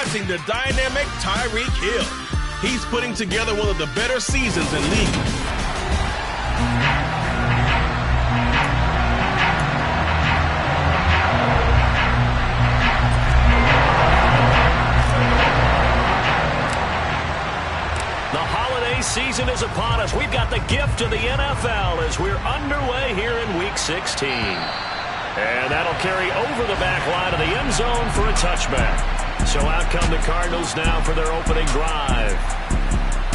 watching the dynamic Tyreek Hill. He's putting together one of the better seasons in league. Season is upon us. We've got the gift of the NFL as we're underway here in Week 16. And that'll carry over the back line of the end zone for a touchback. So out come the Cardinals now for their opening drive.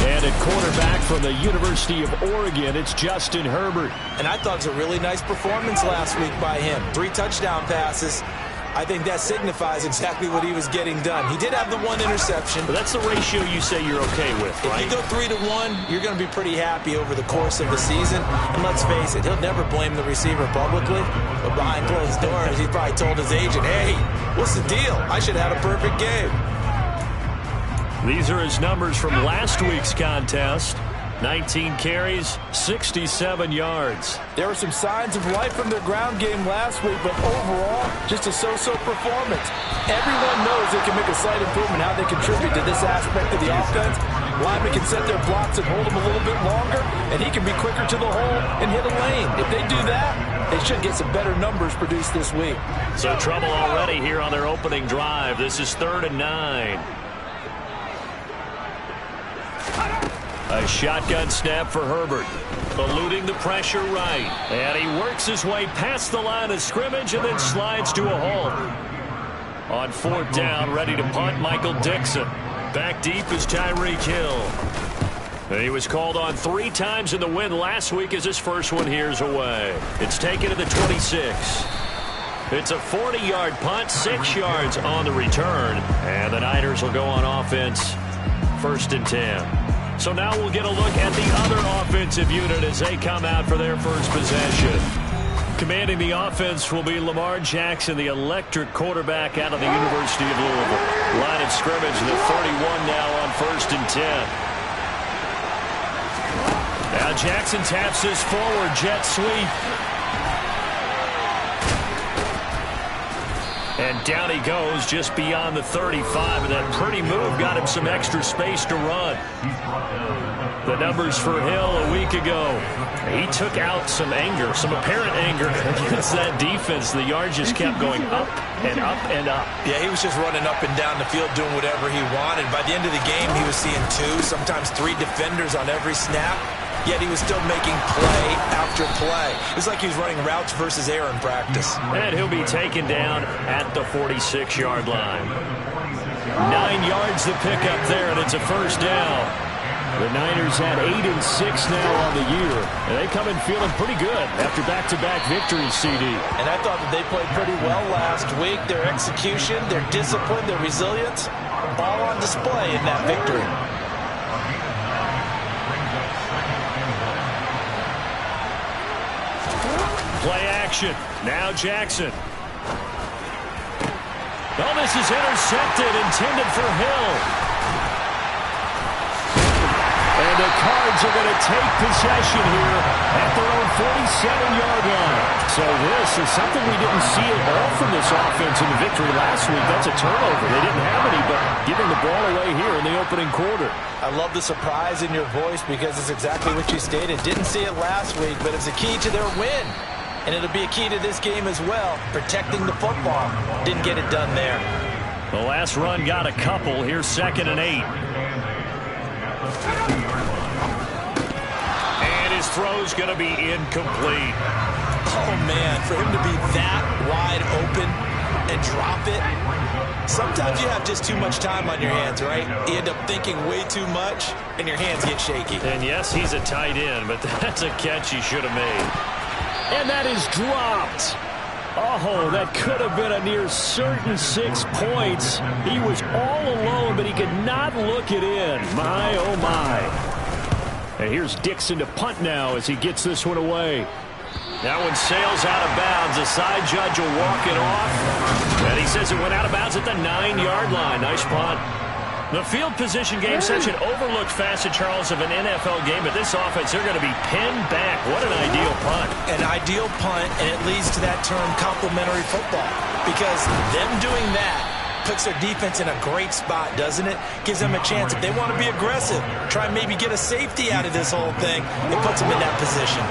And at quarterback from the University of Oregon, it's Justin Herbert. And I thought it was a really nice performance last week by him. 3 touchdown passes. I think that signifies exactly what he was getting done. He did have the 1 interception. But that's the ratio you say you're okay with, right? If you go 3-1, you're going to be pretty happy over the course of the season. And let's face it, he'll never blame the receiver publicly. But behind closed doors, he probably told his agent, hey, what's the deal? I should have had a perfect game. These are his numbers from last week's contest. 19 carries, 67 yards. There were some signs of life from their ground game last week, but overall, just a so-so performance. Everyone knows they can make a slight improvement how they contribute to this aspect of the offense. Linemen can set their blocks and hold them a little bit longer, and he can be quicker to the hole and hit a lane. If they do that, they should get some better numbers produced this week. So trouble already here on their opening drive. This is 3rd and 9. A shotgun snap for Herbert. Eluding the pressure right. And he works his way past the line of scrimmage and then slides to a halt. On 4th down, ready to punt, Michael Dixon. Back deep is Tyreek Hill. He was called on 3 times in the win last week as his first one here's away. It's taken to the 26. It's a 40-yard punt, 6 yards on the return. And the Niners will go on offense, 1st and 10. So now we'll get a look at the other offensive unit as they come out for their first possession. Commanding the offense will be Lamar Jackson, the electric quarterback out of the University of Louisville. Line of scrimmage, the 31 now on 1st and 10. Now Jackson taps this forward, jet sweep. And down he goes just beyond the 35. And that pretty move got him some extra space to run. The numbers for Hill a week ago. He took out some anger, some apparent anger against that defense. The yards just kept going up and up and up. Yeah, he was just running up and down the field doing whatever he wanted. By the end of the game, he was seeing 2, sometimes 3 defenders on every snap. Yet he was still making play after play. It was like he was running routes versus air in practice. And he'll be taken down at the 46-yard line. 9 yards the pickup there, and it's a 1st down. The Niners had 8 and 6 now on the year, and they come in feeling pretty good after back-to-back victories, CD. And I thought that they played pretty well last week. Their execution, their discipline, their resilience, all on display in that victory. Play action. Now Jackson. Oh, this is intercepted, intended for Hill. And the Cards are going to take possession here at their own 47-yard line. So this is something we didn't see at all from this offense in the victory last week. That's a turnover. They didn't have any, but giving the ball away here in the opening quarter. I love the surprise in your voice because it's exactly what you stated. Didn't see it last week, but it's a key to their win. And it'll be a key to this game as well, protecting the football. Didn't get it done there. The last run got a couple. Here's 2nd and 8. And his throw's going to be incomplete. Oh, man, for him to be that wide open and drop it. Sometimes you have just too much time on your hands, right? You end up thinking way too much, and your hands get shaky. And yes, he's a tight end, but that's a catch he should have made. And that is dropped. Oh, that could have been a near certain 6 points. He was all alone, but he could not look it in. My, oh, my. And here's Dixon to punt now as he gets this one away. That one sails out of bounds. The side judge will walk it off. And he says it went out of bounds at the 9-yard line. Nice punt. The field position game, such an overlooked facet, Charles, of an NFL game. But this offense, they're going to be pinned back. What an ideal punt. An ideal punt, and it leads to that term complementary football. Because them doing that puts their defense in a great spot, doesn't it? Gives them a chance. If they want to be aggressive, try and maybe get a safety out of this whole thing, it puts them in that position.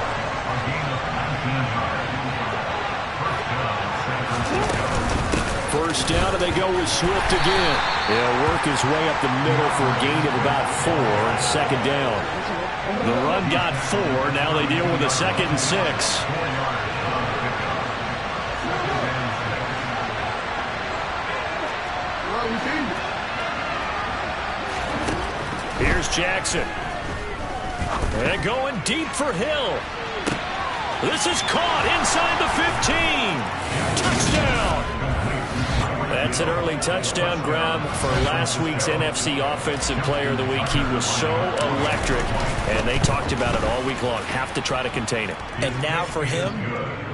First down, and they go with Swift again. He'll work his way up the middle for a gain of about 4. Second down. The run got 4. Now they deal with a 2nd and 6. Here's Jackson. And going deep for Hill. This is caught inside the 15. Touchdown. That's an early touchdown grab for last week's NFC Offensive Player of the Week. He was so electric, and they talked about it all week long. Have to try to contain it. And now for him,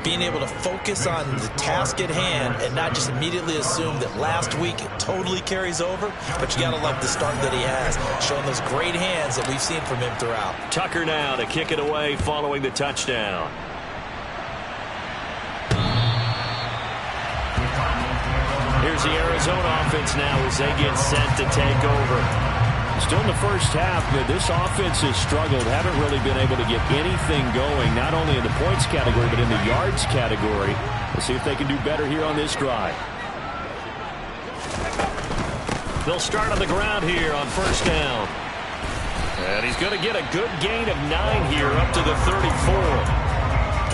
being able to focus on the task at hand and not just immediately assume that last week it totally carries over, but you got to love the start that he has, showing those great hands that we've seen from him throughout. Tucker now to kick it away following the touchdown. Here's the Arizona offense now as they get set to take over. Still in the first half, but this offense has struggled. Haven't really been able to get anything going, not only in the points category, but in the yards category. We'll see if they can do better here on this drive. They'll start on the ground here on first down. And he's going to get a good gain of 9 here up to the 34.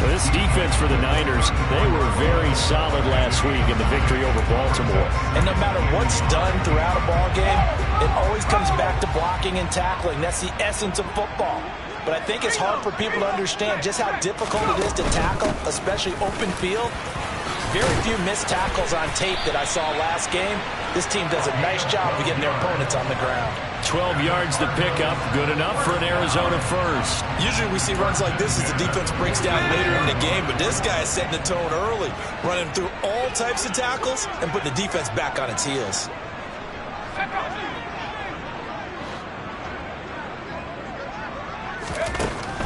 This defense for the Niners, they were very solid last week in the victory over Baltimore. And no matter what's done throughout a ball game, it always comes back to blocking and tackling. That's the essence of football. But I think it's hard for people to understand just how difficult it is to tackle, especially open field. Very few missed tackles on tape that I saw last game. This team does a nice job of getting their opponents on the ground. 12 yards to pick up, good enough for an Arizona first. Usually we see runs like this as the defense breaks down later in the game, but this guy is setting the tone early, running through all types of tackles and putting the defense back on its heels.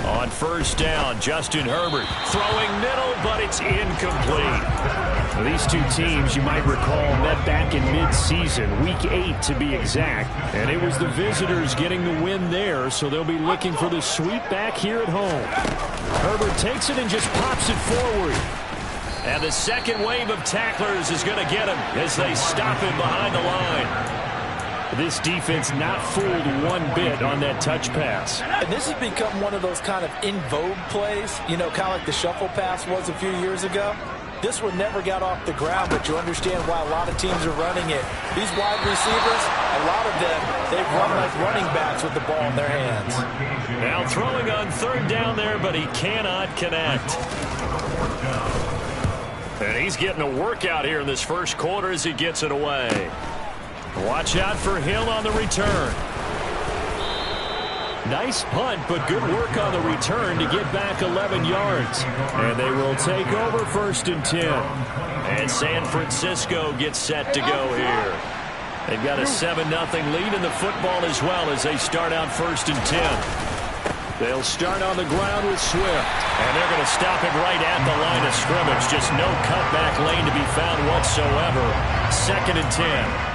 On first down, Justin Herbert throwing middle, but it's incomplete. These two teams, you might recall, met back in mid-season, week 8 to be exact, and it was the visitors getting the win there, so they'll be looking for the sweep back here at home. Herbert takes it and just pops it forward. And the second wave of tacklers is going to get him as they stop him behind the line. This defense not fooled one bit on that touch pass. And this has become one of those kind of in vogue plays, you know, kind of like the shuffle pass was a few years ago. This one never got off the ground, but you understand why a lot of teams are running it. These wide receivers, a lot of them, they run like running backs with the ball in their hands. Now throwing on third down there, but he cannot connect. And he's getting a workout here in this first quarter as he gets it away. Watch out for Hill on the return. Nice punt, but good work on the return to get back 11 yards. And they will take over first and 10. And San Francisco gets set to go here. They've got a 7-0 lead in the football as well as they start out first and 10. They'll start on the ground with Swift. And they're going to stop him right at the line of scrimmage. Just no cutback lane to be found whatsoever. 2nd and 10.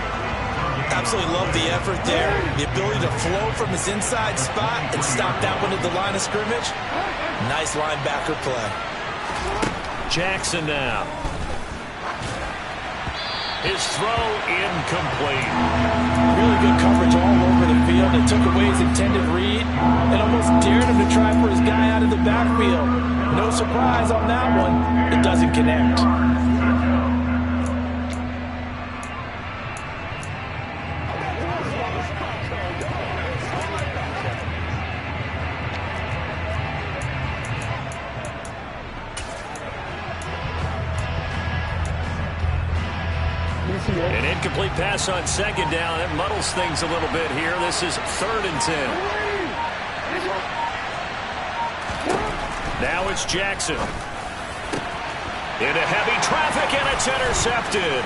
Absolutely love the effort there. The ability to flow from his inside spot and stop that one at the line of scrimmage. Nice linebacker play. Jackson now. His throw incomplete. Really good coverage all over the field. It took away his intended read and almost dared him to try for his guy out of the backfield. No surprise on that one. It doesn't connect. An incomplete pass on second down. That muddles things a little bit here. This is 3rd and 10. Now it's Jackson. Into heavy traffic, and it's intercepted.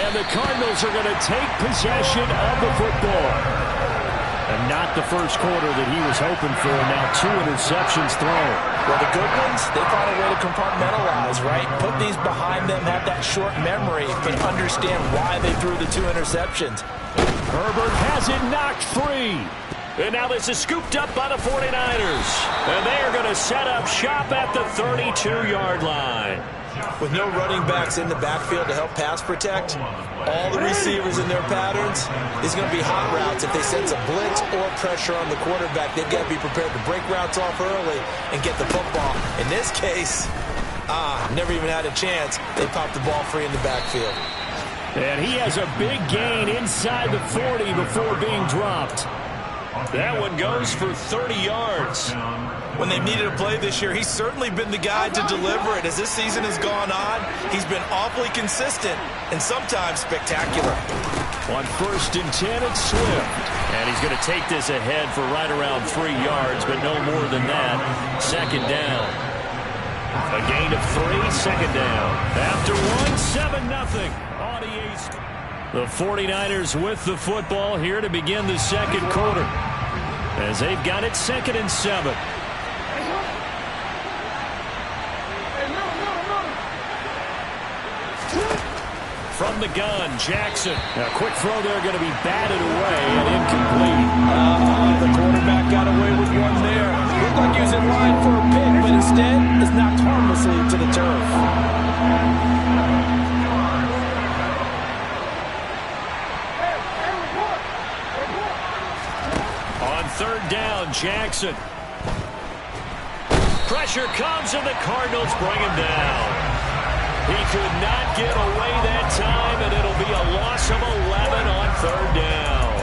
And the Cardinals are going to take possession of the football. And not the first quarter that he was hoping for. Now 2 interceptions thrown. Well, the good ones, they found a way to compartmentalize, right? Put these behind them, have that short memory, but understand why they threw the 2 interceptions. Herbert has it knocked free. And now this is scooped up by the 49ers. And they are going to set up shop at the 32-yard line. With no running backs in the backfield to help pass protect, all the receivers in their patterns, it's going to be hot routes. If they sense a blitz or pressure on the quarterback, they've got to be prepared to break routes off early and get the football. In this case, never even had a chance. They popped the ball free in the backfield. And he has a big gain inside the 40 before being dropped. That one goes for 30 yards. When they've needed a play this year, he's certainly been the guy to deliver it. As this season has gone on, he's been awfully consistent and sometimes spectacular. On 1st and 10, it's Swift. And he's going to take this ahead for right around 3 yards, but no more than that. 2nd down. A gain of 3, 2nd down. After 7-0. The 49ers with the football here to begin the 2nd quarter. As they've got it 2nd and 7. From the gun, Jackson. A quick throw there going to be batted away and incomplete. The quarterback got away with one there. Looked like he was in line for a pick, but instead is knocked harmlessly to the turf. On 3rd down, Jackson. Pressure comes and the Cardinals bring him down. He could not get away that time, and it'll be a loss of 11 on 3rd down.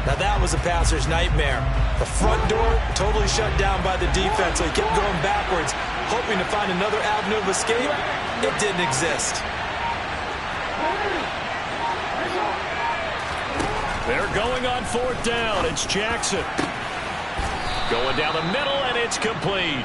Now that was a passer's nightmare. The front door totally shut down by the defense, so he kept going backwards, hoping to find another avenue of escape. It didn't exist. They're going on 4th down. It's Jackson. Going down the middle, and it's complete.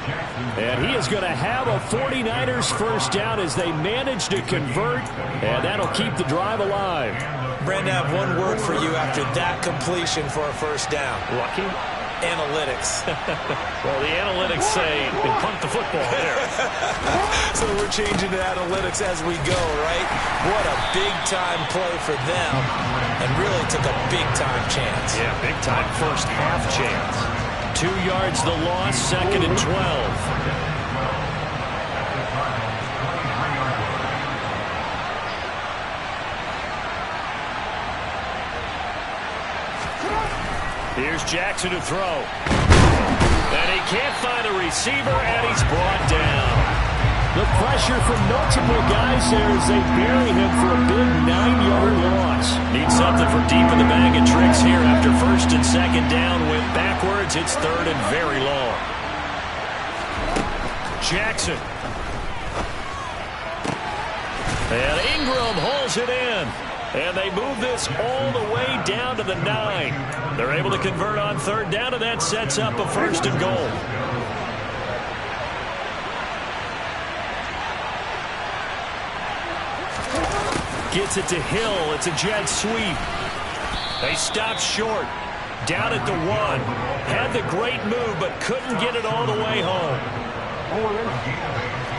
And he is going to have a 49ers first down as they manage to convert, and that'll keep the drive alive. Brandon, I have one word for you after that completion for a first down. Lucky? Analytics. Well, the analytics say they punt the football there. So we're changing to analytics as we go, right? What a big-time play for them, and really took a big-time chance. Yeah, big-time first half chance. 2 yards the loss, 2nd and 12. Here's Jackson to throw. And he can't find a receiver, and he's brought down. The pressure from multiple guys there as they bury him for a big 9-yard loss. Need something for deep in the bag of tricks here after 1st and 2nd down. Went backwards. It's 3rd and very long. Jackson. And Ingram hauls it in. And they move this all the way down to the 9. They're able to convert on 3rd down, and that sets up a 1st and goal. Gets it to Hill. It's a jet sweep. They stop short. Down at the 1. Had the great move, but couldn't get it all the way home.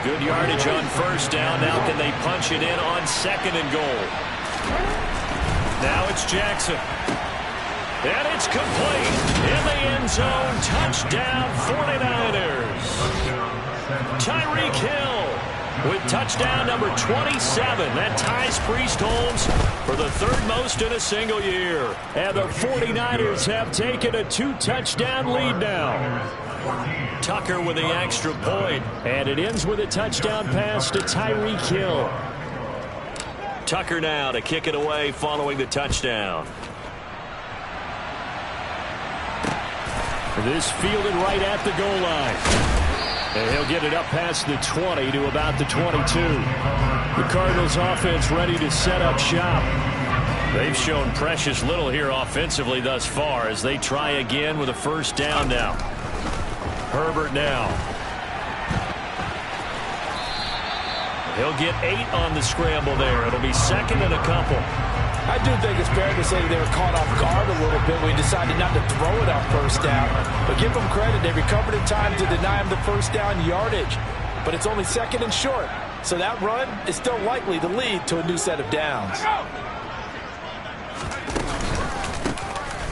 Good yardage on 1st down. Now can they punch it in on 2nd and goal? Now it's Jackson. And it's complete. In the end zone. Touchdown 49ers. Tyreek Hill with touchdown number 27. That ties Priest Holmes for the 3rd most in a single year. And the 49ers have taken a 2-touchdown lead now. Tucker with the extra point. And it ends with a touchdown pass to Tyreek Hill. Tucker now to kick it away following the touchdown. This fielded right at the goal line. And he'll get it up past the 20 to about the 22. The Cardinals offense ready to set up shop. They've shown precious little here offensively thus far as they try again with a 1st down now. Herbert now. He'll get 8 on the scramble there. It'll be 2nd and a couple. I do think it's fair to say they were caught off guard a little bit when he decided not to throw it on first down. But give them credit, they recovered in time to deny him the first down yardage. But it's only second and short, so that run is still likely to lead to a new set of downs.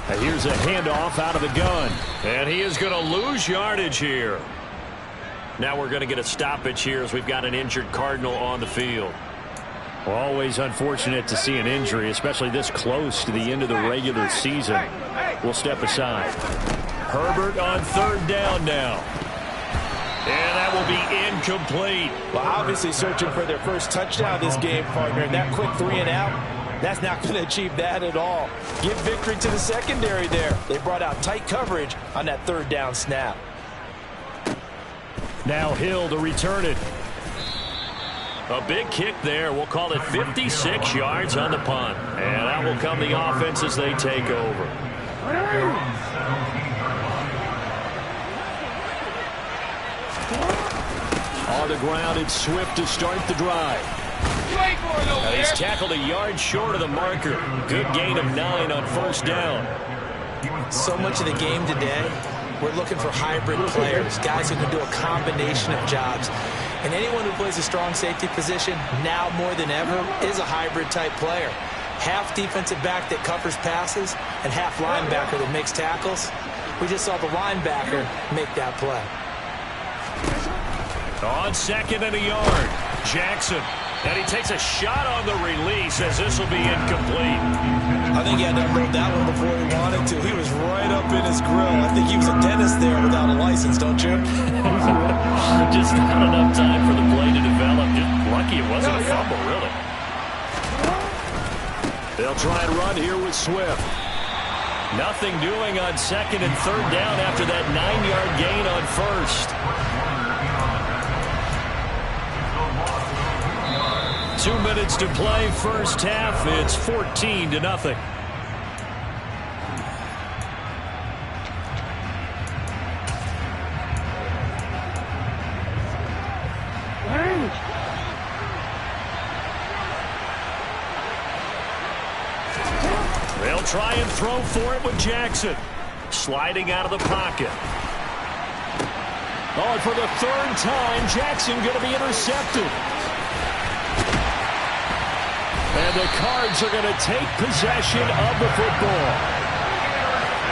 And here's a handoff out of the gun. And he is going to lose yardage here. Now we're going to get a stoppage here as we've got an injured Cardinal on the field. Well, always unfortunate to see an injury, especially this close to the end of the regular season. We'll step aside. Herbert on third down now. And that will be incomplete. Well, obviously searching for their first touchdown this game, partner. And that quick 3 and out, that's not going to achieve that at all. Give victory to the secondary there. They brought out tight coverage on that third down snap. Now Hill to return it. A big kick there. We'll call it 56 yards on the punt. And that will come the offense as they take over. On the ground, it's Swift to start the drive. He's tackled a yard short of the marker. Good gain of 9 on first down. So much of the game today, we're looking for hybrid players, guys who can do a combination of jobs. And anyone who plays a strong safety position, now more than ever, is a hybrid-type player. Half defensive back that covers passes and half linebacker that makes tackles. We just saw the linebacker make that play. On second and a yard, Jackson. And he takes a shot on the release as this will be incomplete. I think he had to unload that one before he wanted to. He was right up in his grill. I think he was a dentist there without a license, don't you? Just not enough time for the play to develop. Just lucky it wasn't a fumble, really. They'll try and run here with Swift. Nothing doing on second and third down after that 9-yard gain on first. 2 minutes to play first half. It's 14-0. They'll try and throw for it with Jackson. Sliding out of the pocket. Oh, and for the third time, Jackson going to be intercepted. And the Cards are going to take possession of the football.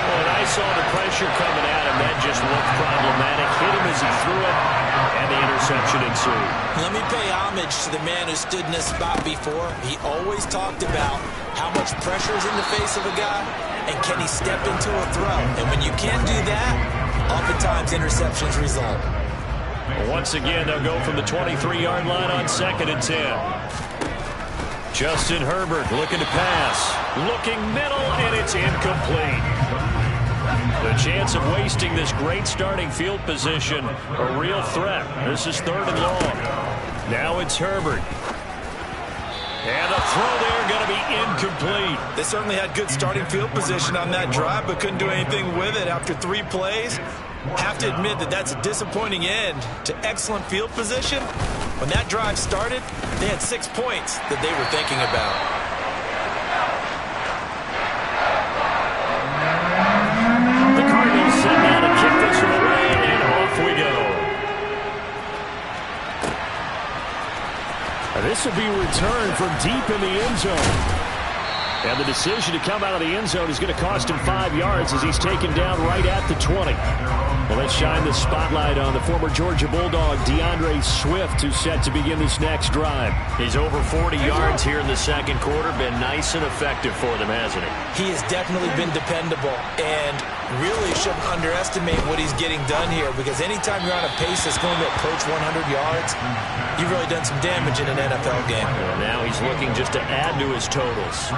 When I saw the pressure coming at him, that just looked problematic. Hit him as he threw it, and the interception ensued. Let me pay homage to the man who stood in this spot before. He always talked about how much pressure is in the face of a guy, and can he step into a throw. And when you can't do that, oftentimes interceptions result. Once again, they'll go from the 23-yard line on second and 10. Justin Herbert looking to pass. Looking middle, and it's incomplete. The chance of wasting this great starting field position, a real threat. This is third and long. Now it's Herbert. And the throw there going to be incomplete. They certainly had good starting field position on that drive, but couldn't do anything with it after 3 plays. Have to admit that that's a disappointing end to excellent field position. When that drive started, they had 6 points that they were thinking about. The Cardinals set down to kick this one away, and off we go. This will be returned from deep in the end zone. And the decision to come out of the end zone is going to cost him 5 yards as he's taken down right at the 20. Well, let's shine the spotlight on the former Georgia Bulldog, DeAndre Swift, who's set to begin this next drive. He's over 40 yards here in the second quarter. Been nice and effective for them, hasn't he? He has definitely been dependable, and really shouldn't underestimate what he's getting done here, because anytime you're on a pace that's going to approach 100 yards, you've really done some damage in an NFL game. Well, now he's looking just to add to his totals.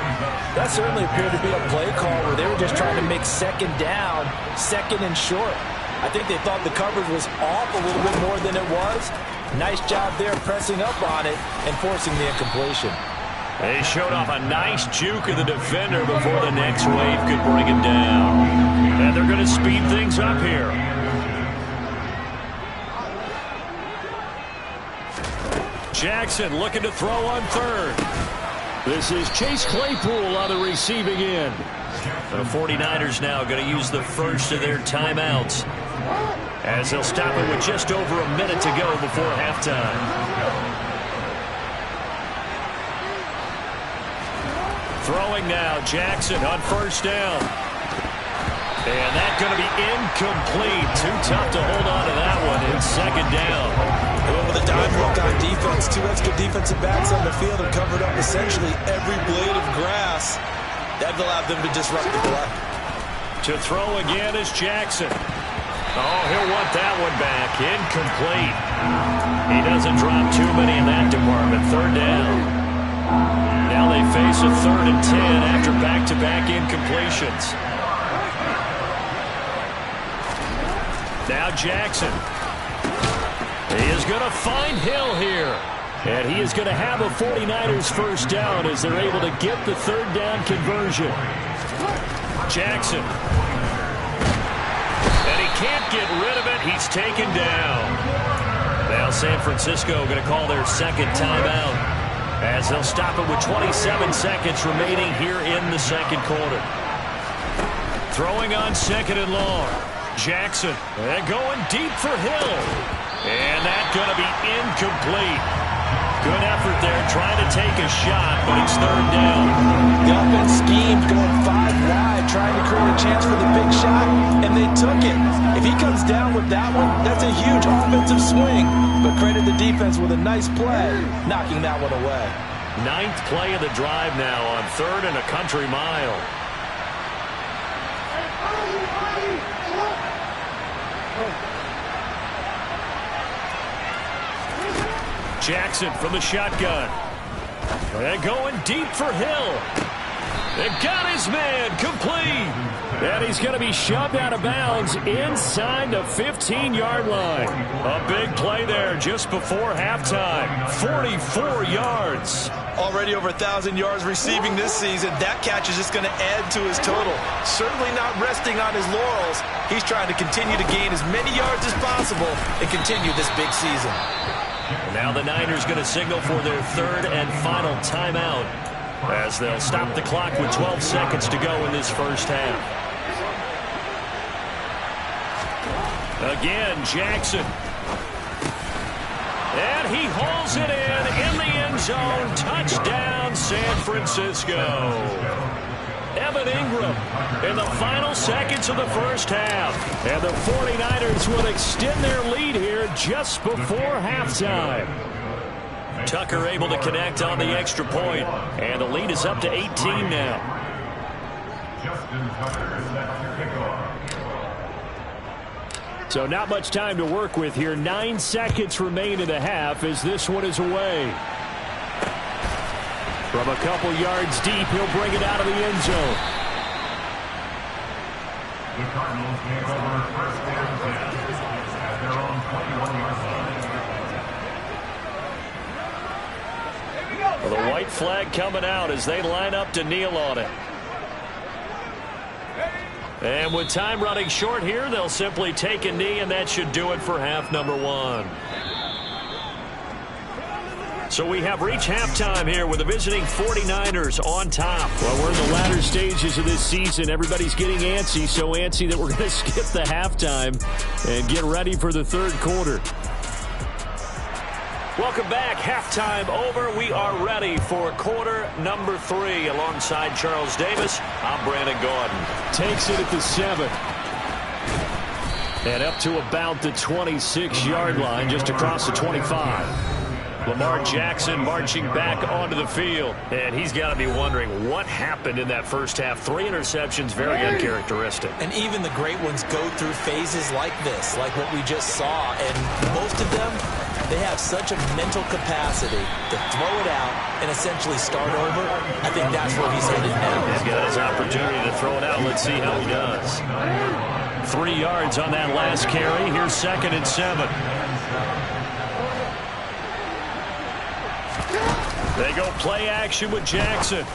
That certainly appeared to be a play call where they were just trying to make second down, second and short. I think they thought the coverage was off a little bit more than it was. Nice job there pressing up on it and forcing the incompletion. They showed off a nice juke of the defender before the next wave could bring him down. And they're going to speed things up here. Jackson looking to throw on third. This is Chase Claypool on the receiving end. The 49ers now going to use the first of their timeouts as they'll stop it with just over a minute to go before halftime. Throwing now, Jackson on first down. And that's going to be incomplete. Too tough to hold on to that one in second down. They went with a dime look on defense. 2 extra defensive backs on the field and covered up essentially every blade of grass. That allowed them to disrupt the play. To throw again is Jackson. Oh, he'll want that one back. Incomplete. He doesn't drop too many in that department. Third down. Now they face a 3rd and 10 after back-to-back incompletions. Now Jackson. He is going to find Hill here. And he is going to have a 49ers first down as they're able to get the 3rd down conversion. Jackson. And he can't get rid of it. He's taken down. Now San Francisco going to call their second timeout as they'll stop it with 27 seconds remaining here in the second quarter. Throwing on 2nd and long. Jackson. And going deep for Hill. And that's going to be incomplete. Good effort there trying to take a shot, but it's 3rd down. The offense schemed going 5 wide, trying to create a chance for the big shot, and they took it. If he comes down with that one, that's a huge offensive swing. But credit the defense with a nice play, knocking that one away. 9th play of the drive now on 3rd and a country mile. Jackson from the shotgun. And going deep for Hill. They got his man complete. And he's going to be shoved out of bounds inside the 15-yard line. A big play there just before halftime. 44 yards. Already over 1,000 yards receiving this season. That catch is just going to add to his total. Certainly not resting on his laurels. He's trying to continue to gain as many yards as possible and continue this big season. Now the Niners going to signal for their 3rd and final timeout as they'll stop the clock with 12 seconds to go in this first half. Again, Jackson. And he hauls it in the end zone. Touchdown, San Francisco. Evan Ingram in the final seconds of the first half. And the 49ers will extend their lead here just before halftime. Tucker able to connect on the extra point. And the lead is up to 18 now. So not much time to work with here. 9 seconds remain in the half as this one is away. From a couple yards deep, he'll bring it out of the end zone. The Cardinals take over first and 10 at their own 21-yard line. Well, the white flag coming out as they line up to kneel on it. And with time running short here, they'll simply take a knee, and that should do it for half number 1. So we have reached halftime here with the visiting 49ers on top. Well, we're in the latter stages of this season. Everybody's getting antsy, so antsy that we're going to skip the halftime and get ready for the 3rd quarter. Welcome back. Halftime over. We are ready for quarter number 3 alongside Charles Davis. I'm Brandon Gordon. Takes it at the 7. And up to about the 26-yard line, just across the 25. Lamar Jackson marching back onto the field. And he's got to be wondering what happened in that first half. 3 interceptions, very uncharacteristic. And even the great ones go through phases like this, like what we just saw. And most of them, they have such a mental capacity to throw it out and essentially start over. I think that's where he's headed now. He's got his opportunity to throw it out. Let's see how he does. 3 yards on that last carry. Here's 2nd and 7. They go play action with Jackson.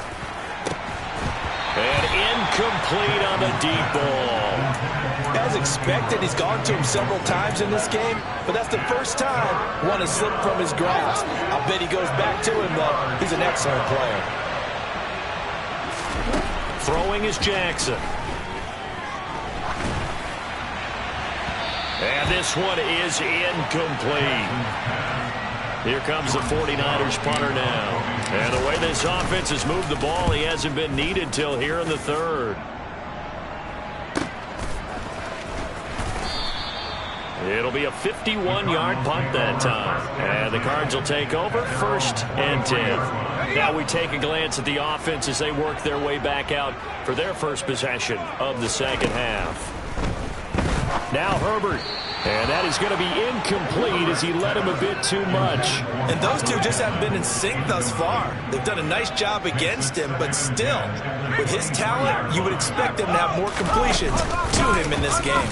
And incomplete on the deep ball. As expected, he's gone to him several times in this game, but that's the first time one has slipped from his grasp. I bet he goes back to him, though. He's an excellent player. Throwing is Jackson. And this one is incomplete. Here comes the 49ers punter now. And the way this offense has moved the ball, he hasn't been needed till here in the third. It'll be a 51-yard punt that time. And the Cards will take over 1st and 10. Now we take a glance at the offense as they work their way back out for their first possession of the second half. Now Herbert. And that is going to be incomplete as he led him a bit too much. And those two just haven't been in sync thus far. They've done a nice job against him, but still, with his talent, you would expect him to have more completions to him in this game.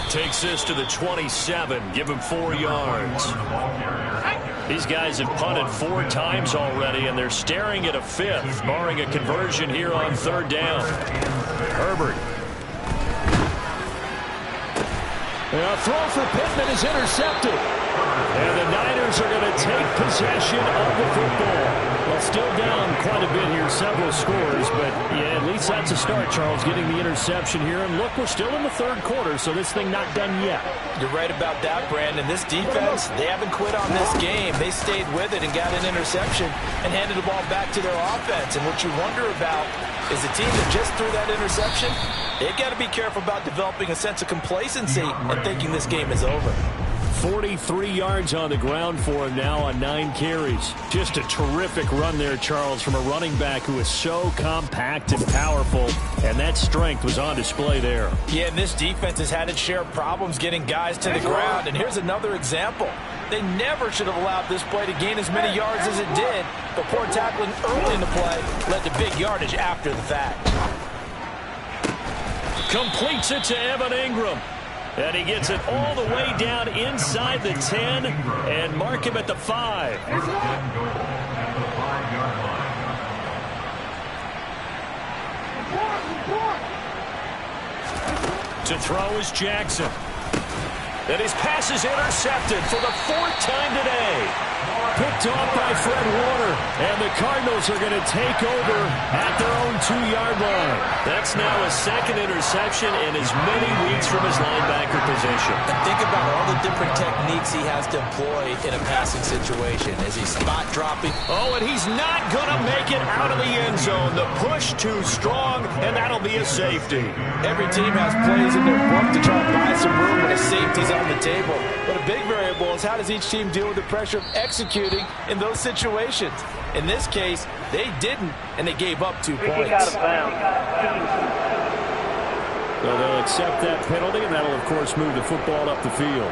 Takes this to the 27, give him 4 yards. These guys have punted 4 times already, and they're staring at a 5th, barring a conversion here on 3rd down. Herbert. A throw for Pittman is intercepted. And the Niners are going to take possession of the football. Well, still down quite a bit here, several scores, but yeah, at least that's a start, Charles, getting the interception here. And look, we're still in the 3rd quarter, so this thing not done yet. You're right about that, Brandon. This defense, they haven't quit on this game. They stayed with it and got an interception and handed the ball back to their offense. And what you wonder about is the team that just threw that interception, they've got to be careful about developing a sense of complacency and thinking this game is over. 43 yards on the ground for him now on 9 carries. Just a terrific run there, Charles, from a running back who is so compact and powerful, and that strength was on display there. Yeah, and this defense has had its share of problems getting guys to the ground, and here's another example. They never should have allowed this play to gain as many yards as it did, but poor tackling early in the play led to big yardage after the fact. Completes it to Evan Ingram. And he gets it all the way down inside the 10 and mark him at the 5. To throw is Jackson. And his pass is intercepted for the 4th time today. Picked off by Fred Warner. And the Cardinals are going to take over at their own 2-yard line. That's now a 2nd interception in as many weeks from his linebacker position. And think about all the different techniques he has to employ in a passing situation. Is he spot dropping? Oh, and he's not going to make it out of the end zone. The push too strong, and that'll be a safety. Every team has plays in their book to try to buy some room when a safety's on the table. But a big variable is how does each team deal with the pressure of executing in those situations. In this case, they didn't, and they gave up 2 points. So they'll accept that penalty, and that'll, of course, move the football up the field.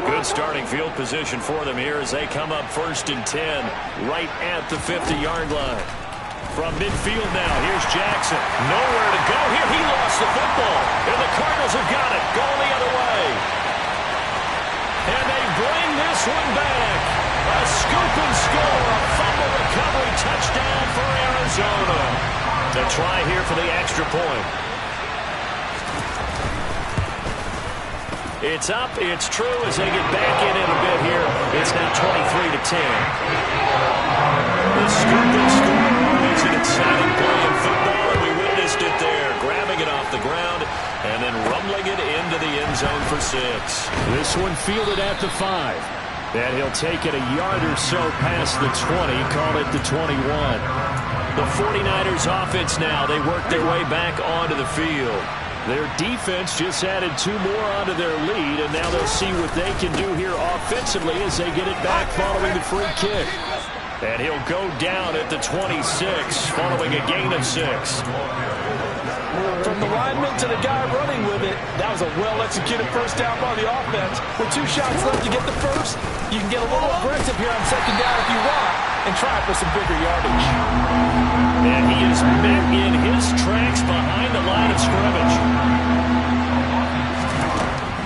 Good starting field position for them here as they come up 1st and 10 right at the 50-yard line. From midfield now, here's Jackson. Nowhere to go here. He lost the football, and the Cardinals have got it. Going the other way. And they bring this one back. A scoop and score, a fumble recovery touchdown for Arizona. To try here for the extra point. It's up, it's true as they get back in a bit here. It's now 23-10. The scoop and score is an exciting play in football, and we witnessed it there. Grabbing it off the ground and then rumbling it into the end zone for 6. This one fielded at the 5. And he'll take it a yard or so past the 20, call it the 21. The 49ers offense now, they work their way back onto the field. Their defense just added 2 more onto their lead, and now they'll see what they can do here offensively as they get it back following the free kick. And he'll go down at the 26 following a gain of 6. From the lineman to the guy running with it, that was a well-executed first down by the offense. With 2 shots left to get the first, you can get a little aggressive here on 2nd down if you want and try for some bigger yardage. And he is met in his tracks behind the line of scrimmage.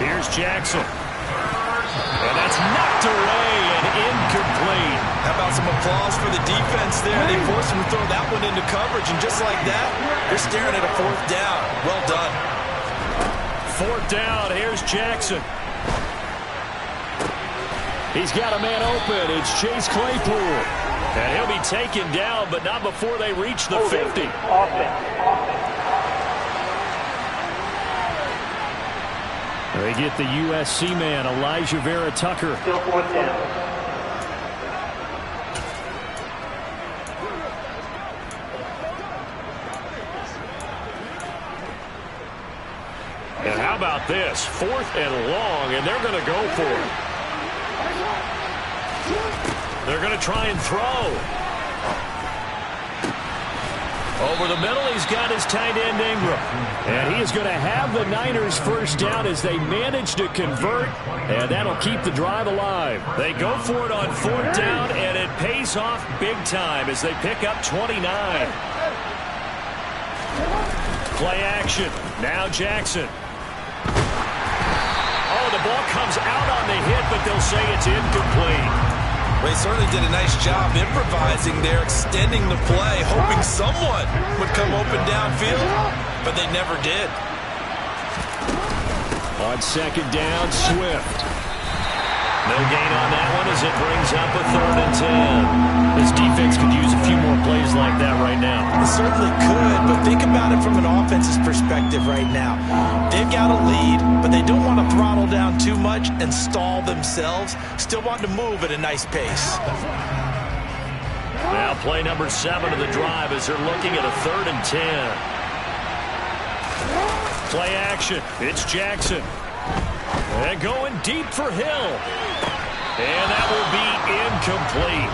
Here's Jackson. And that's knocked away and incomplete. How about some applause for the defense there? They forced him to throw that one into coverage, and just like that, they're staring at a 4th down. Well done. 4th down, here's Jackson. He's got a man open. It's Chase Claypool. And he'll be taken down, but not before they reach the 50. Offense. They get the USC man, Elijah Vera Tucker. Still 4th down. And how about this? 4th and long, and they're going to go for it. They're going to try and throw. Over the middle, he's got his tight end Ingram. And he is going to have the Niners first down as they manage to convert, and that'll keep the drive alive. They go for it on 4th down, and it pays off big time as they pick up 29. Play action. Now Jackson. Oh, the ball comes out on the hit, but they'll say it's incomplete. Well, he certainly did a nice job improvising there, extending the play, hoping someone would come open downfield, but they never did. On 2nd down, Swift. No gain on that one as it brings up a 3rd and 10. This defense could use a few more plays like that right now. It certainly could, but think about it from an offense's perspective right now. They've got a lead, but they don't want to throttle down too much and stall themselves. Still want to move at a nice pace. Now play number 7 of the drive as they're looking at a 3rd and 10. Play action. It's Jackson. And going deep for Hill. And that will be incomplete.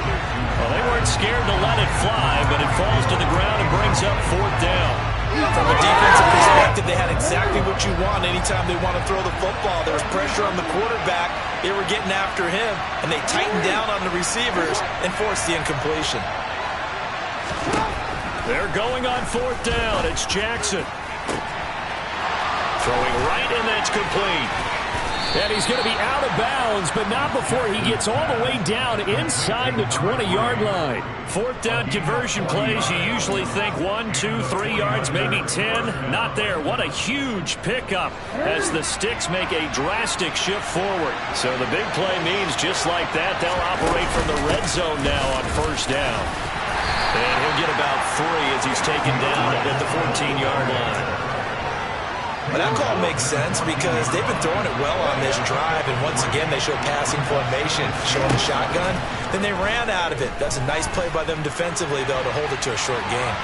Well, they weren't scared to let it fly, but it falls to the ground and brings up 4th down. From a defensive perspective, they had exactly what you want anytime they want to throw the football. There was pressure on the quarterback. They were getting after him, and they tightened down on the receivers and forced the incompletion. They're going on 4th down. It's Jackson. Throwing right, and that's complete. And he's going to be out of bounds, but not before he gets all the way down inside the 20-yard line. 4th down conversion plays, you usually think 1, 2, 3 yards, maybe 10. Not there. What a huge pickup as the Sticks make a drastic shift forward. So the big play means just like that, they'll operate from the red zone now on 1st down. And he'll get about 3 as he's taken down at the 14-yard line. But that call makes sense because they've been throwing it well on this drive, and once again they show passing formation, showing the shotgun. Then they ran out of it. That's a nice play by them defensively, though, to hold it to a short game.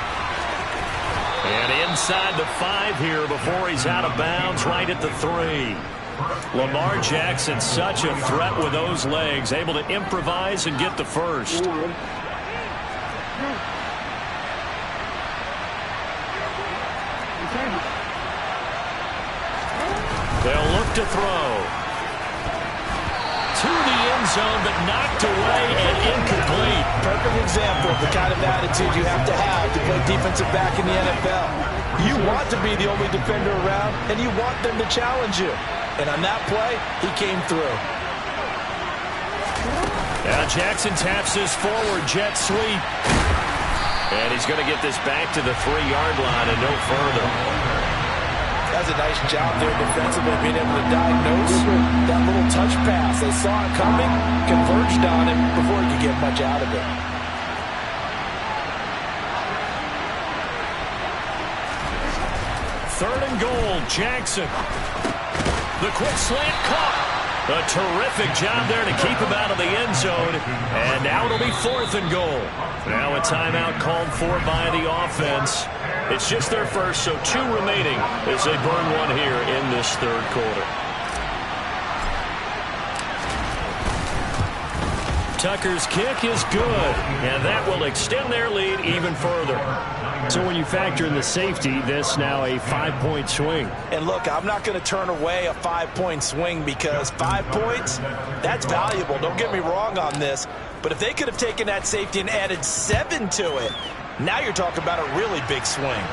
And inside the 5 here before he's out of bounds, right at the 3. Lamar Jackson, such a threat with those legs, able to improvise and get the first. They'll look to throw. To the end zone, but knocked away and incomplete. Perfect example of the kind of attitude you have to play defensive back in the NFL. You want to be the only defender around, and you want them to challenge you. And on that play, he came through. Now Jackson taps his forward jet sweep. And he's going to get this back to the 3-yard line and no further. That's a nice job there defensively, being able to diagnose that little touch pass. They saw it coming, converged on it before he could get much out of it. Third and goal, Jackson. The quick slant caught. A terrific job there to keep him out of the end zone. And now it'll be 4th and goal. Now a timeout called for by the offense. It's just their first, so 2 remaining as they burn 1 here in this 3rd quarter. Tucker's kick is good, and that will extend their lead even further. So when you factor in the safety, this now a 5-point swing. And look, I'm not going to turn away a 5-point swing because 5 points, that's valuable. Don't get me wrong on this. But if they could have taken that safety and added 7 to it, now you're talking about a really big swing.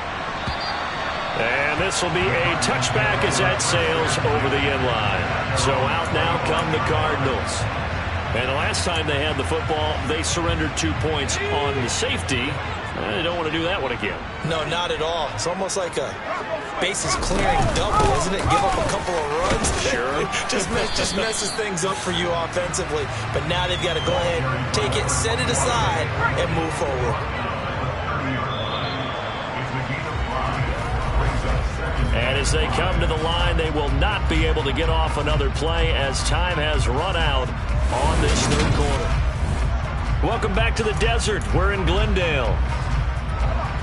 And this will be a touchback as that sails over the end line. So out now come the Cardinals. And the last time they had the football, they surrendered 2 points on the safety. They don't want to do that one again. No, not at all. It's almost like a bases clearing double, isn't it? Give up a couple of runs. Sure. just messes things up for you offensively. But now they've got to go ahead, take it, set it aside, and move forward. And as they come to the line, they will not be able to get off another play as time has run out on this third quarter. Welcome back to the desert. We're in Glendale.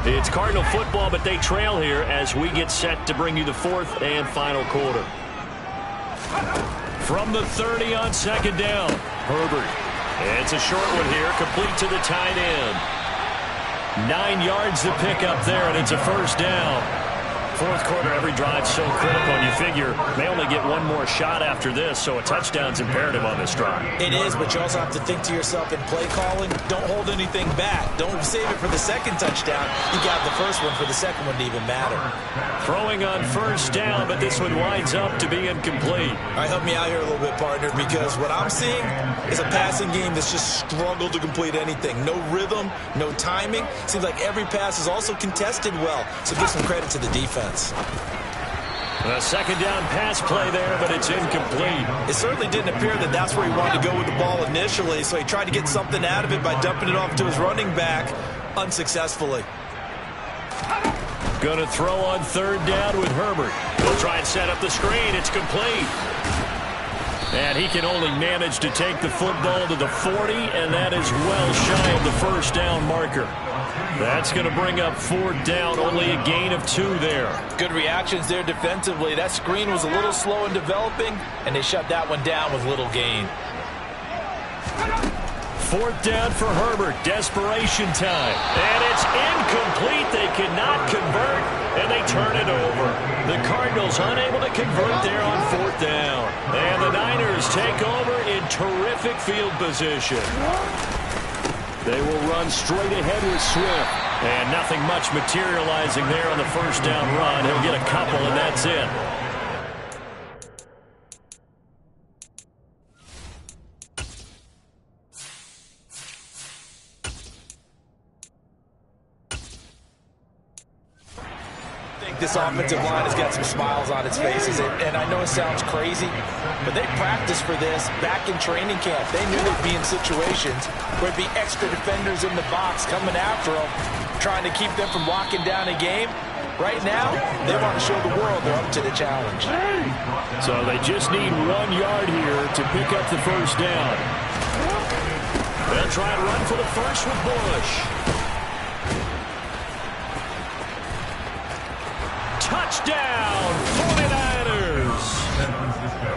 It's Cardinal football, but they trail here as we get set to bring you the fourth and final quarter. From the 30 on second down, Herbert. It's a short one here, complete to the tight end. 9 yards to pick up there, and it's a first down. Fourth quarter, every drive so critical, and you figure they only get one more shot after this, so a touchdown's imperative on this drive. It is, but you also have to think to yourself in play calling, don't hold anything back. Don't save it for the second touchdown. You got the first one for the second one to even matter. Throwing on first down, but this one winds up to be incomplete. All right, help me out here a little bit, partner, because what I'm seeing is a passing game that's just struggled to complete anything. No rhythm, no timing. Seems like every pass is also contested well, so give some credit to the defense. A second down pass play there, but it's incomplete. It certainly didn't appear that that's where he wanted to go with the ball initially, so he tried to get something out of it by dumping it off to his running back unsuccessfully. Going to throw on third down with Herbert. He'll try and set up the screen. It's complete. And he can only manage to take the football to the 40, and that is well shy of the first down marker. That's going to bring up fourth down, only a gain of 2 there. Good reactions there defensively. That screen was a little slow in developing, and they shut that one down with little gain. Fourth down for Herbert. Desperation time. And it's incomplete. They cannot convert, and they turn it over. The Cardinals unable to convert there on fourth down. And the Niners take over in terrific field position. They will run straight ahead with Swift. And nothing much materializing there on the first down run. He'll get a couple, and that's it. This offensive line has got some smiles on its faces, and I know it sounds crazy, but they practiced for this back in training camp. They knew they'd be in situations where there'd be extra defenders in the box coming after them, trying to keep them from locking down a game. Right now, they want to show the world they're up to the challenge. So they just need 1 yard here to pick up the first down. They'll try and run for the first with Bush. Touchdown, 49ers.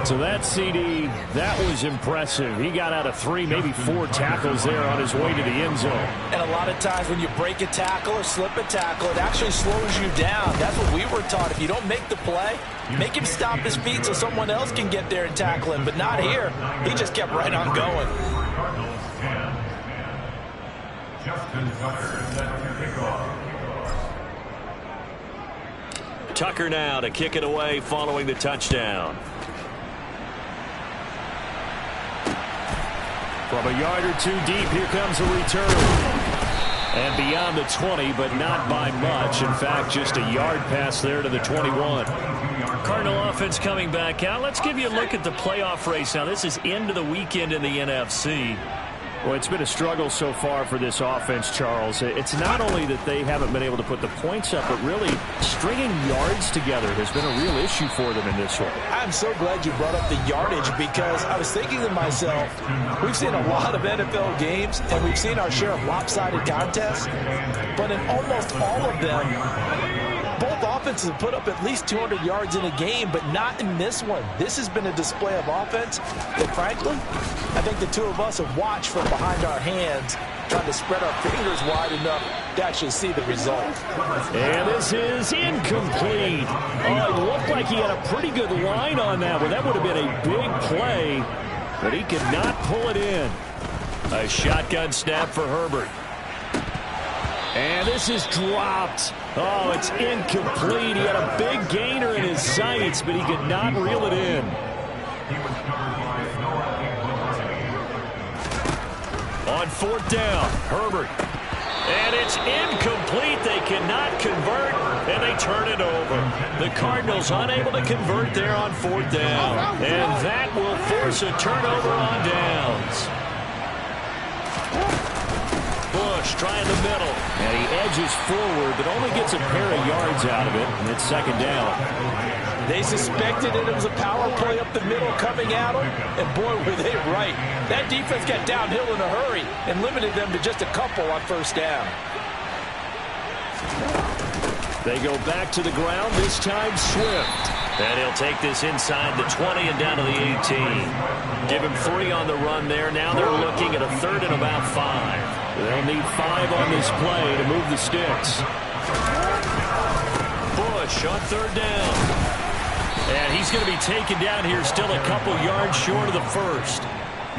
So that CD, that was impressive. He got out of 3, maybe 4 tackles there on his way to the end zone. And a lot of times when you break a tackle or slip a tackle, it actually slows you down. That's what we were taught. If you don't make the play, make him stop his feet so someone else can get there and tackle him. But not here. He just kept right on going. Justin Tucker set to kick off. Tucker now to kick it away following the touchdown. From a yard or 2 deep, here comes a return. And beyond the 20, but not by much. In fact, just a yard pass there to the 21. Cardinal offense coming back out. Let's give you a look at the playoff race. Now, this is into the weekend in the NFC. Well, it's been a struggle so far for this offense, Charles. It's not only that they haven't been able to put the points up, but really stringing yards together has been a real issue for them in this one. I'm so glad you brought up the yardage, because I was thinking to myself, we've seen a lot of NFL games, and we've seen our share of lopsided contests, but in almost all of them, both offenses have put up at least 200 yards in a game, but not in this one. This has been a display of offense that, frankly, I think the two of us have watched from behind our hands, trying to spread our fingers wide enough to actually see the result. And this is incomplete. Oh, it looked like he had a pretty good line on that one. That would have been a big play, but he could not pull it in. A shotgun snap for Herbert. And this is dropped. Oh, it's incomplete. He had a big gainer in his sights, but he could not reel it in. On fourth down, Herbert. And it's incomplete. They cannot convert, and they turn it over. The Cardinals unable to convert there on fourth down. And that will force a turnover on downs. Bush Bush trying the middle. And he edges forward, but only gets a pair of yards out of it, and it's second down. They suspected it was a power play up the middle coming at them, and boy, were they right. That defense got downhill in a hurry and limited them to just a couple on first down. They go back to the ground, this time Swift. And he'll take this inside the 20 and down to the 18. Give him 3 on the run there. Now they're looking at a 3rd and about 5. They'll need 5 on this play to move the sticks. Bush on 3rd down. And he's going to be taken down here, still a couple yards short of the first.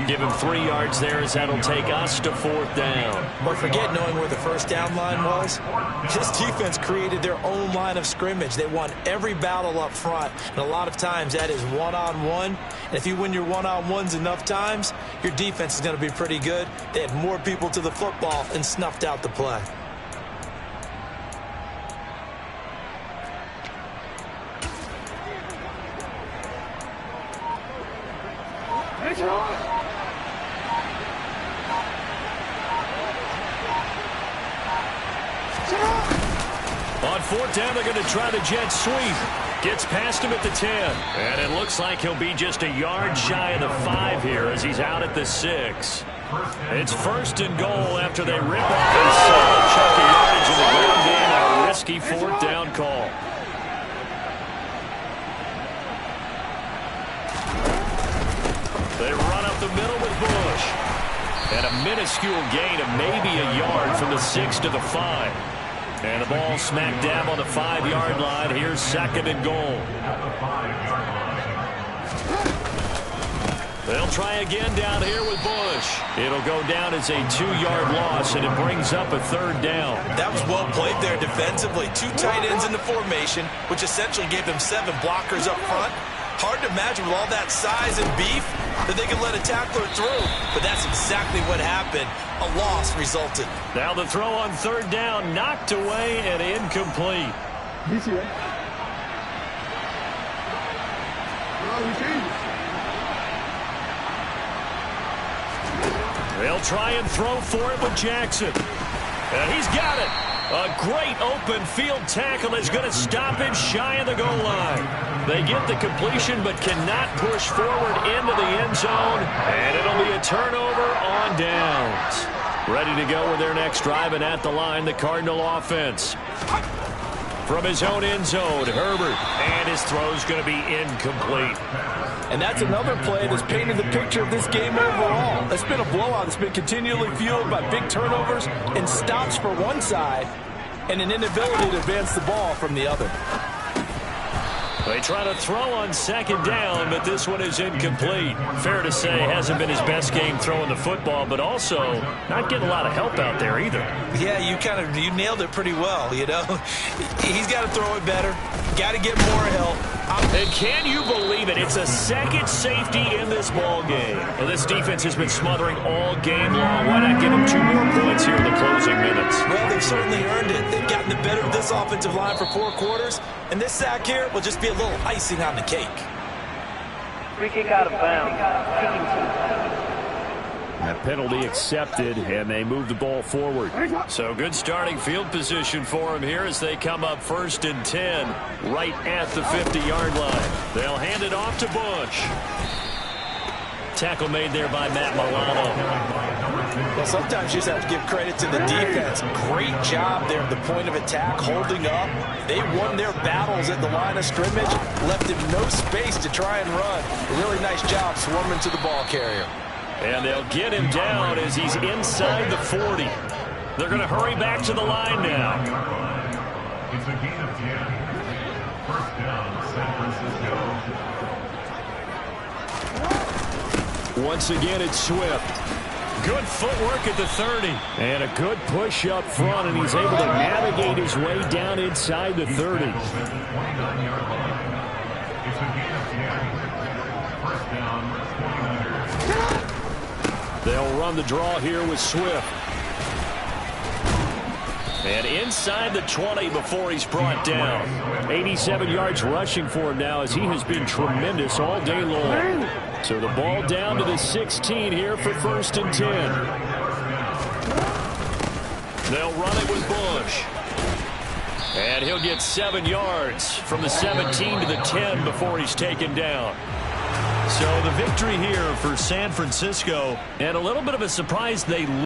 Give him 3 yards there as that'll take us to 4th down. But forget knowing where the first down line was. This defense created their own line of scrimmage. They won every battle up front, and a lot of times that is one-on-one. And if you win your one-on-ones enough times, your defense is going to be pretty good. They had more people to the football and snuffed out the play. On 4th down, they're going to try the jet sweep. Gets past him at the 10. And it looks like he'll be just a yard shy of the 5 here as he's out at the 6. It's 1st and goal after they rip off a solid chunk of yardage in the ground game on a risky 4th down call. They run up the middle with Bush. And a minuscule gain of maybe a yard from the 6 to the 5. And the ball smack dab on the 5-yard line. Here's 2nd and goal. They'll try again down here with Bush. It'll go down as a 2-yard loss, and it brings up a 3rd down. That was well played there defensively. 2 tight ends in the formation, which essentially gave them 7 blockers up front. Hard to imagine with all that size and beef that they could let a tackler through. But that's exactly what happened. A loss resulted. Now the throw on 3rd down, knocked away and incomplete. They'll try and throw for it with Jackson. And he's got it. A great open field tackle is going to stop him shy of the goal line. They get the completion but cannot push forward into the end zone. And it'll be a turnover on downs. Ready to go with their next drive, and at the line, the Cardinal offense. From his own end zone, Herbert. And his throw's going to be incomplete. And that's another play that's painted the picture of this game overall. It's been a blowout. It's been continually fueled by big turnovers and stops for one side and an inability to advance the ball from the other. They try to throw on 2nd down, but this one is incomplete. Fair to say, hasn't been his best game throwing the football, but also not getting a lot of help out there either. Yeah, you nailed it pretty well, you know. He's got to throw it better. Got to get more help. And can you believe it? It's a 2nd safety in this ball game. And this defense has been smothering all game long. Why not give them 2 more points here in the closing minutes? Well, they've certainly earned it. They've gotten the better of this offensive line for 4 quarters. And this sack here will just be a little icing on the cake. Free kick out of bounds. That penalty accepted, and they move the ball forward. So good starting field position for him here as they come up 1st and 10, right at the 50-yard line. They'll hand it off to Bush. Tackle made there by Matt Milano. Well, sometimes you just have to give credit to the defense. Great job there at the point of attack, holding up. They won their battles at the line of scrimmage, left him no space to try and run. A really nice job swarming to the ball carrier. And they'll get him down as he's inside the 40. They're going to hurry back to the line now. It's a gain of 10. 1st down, San Francisco. Once again, it's Swift. Good footwork at the 30. And a good push up front, and he's able to navigate his way down inside the 30. 29-yard line. It's a gain of 10. 1st down, 29. They'll run the draw here with Swift. And inside the 20 before he's brought down. 87 yards rushing for him now as he has been tremendous all day long. So the ball down to the 16 here for 1st and 10. They'll run it with Bush. And he'll get 7 yards from the 17 to the 10 before he's taken down. So the victory here for San Francisco. And a little bit of a surprise they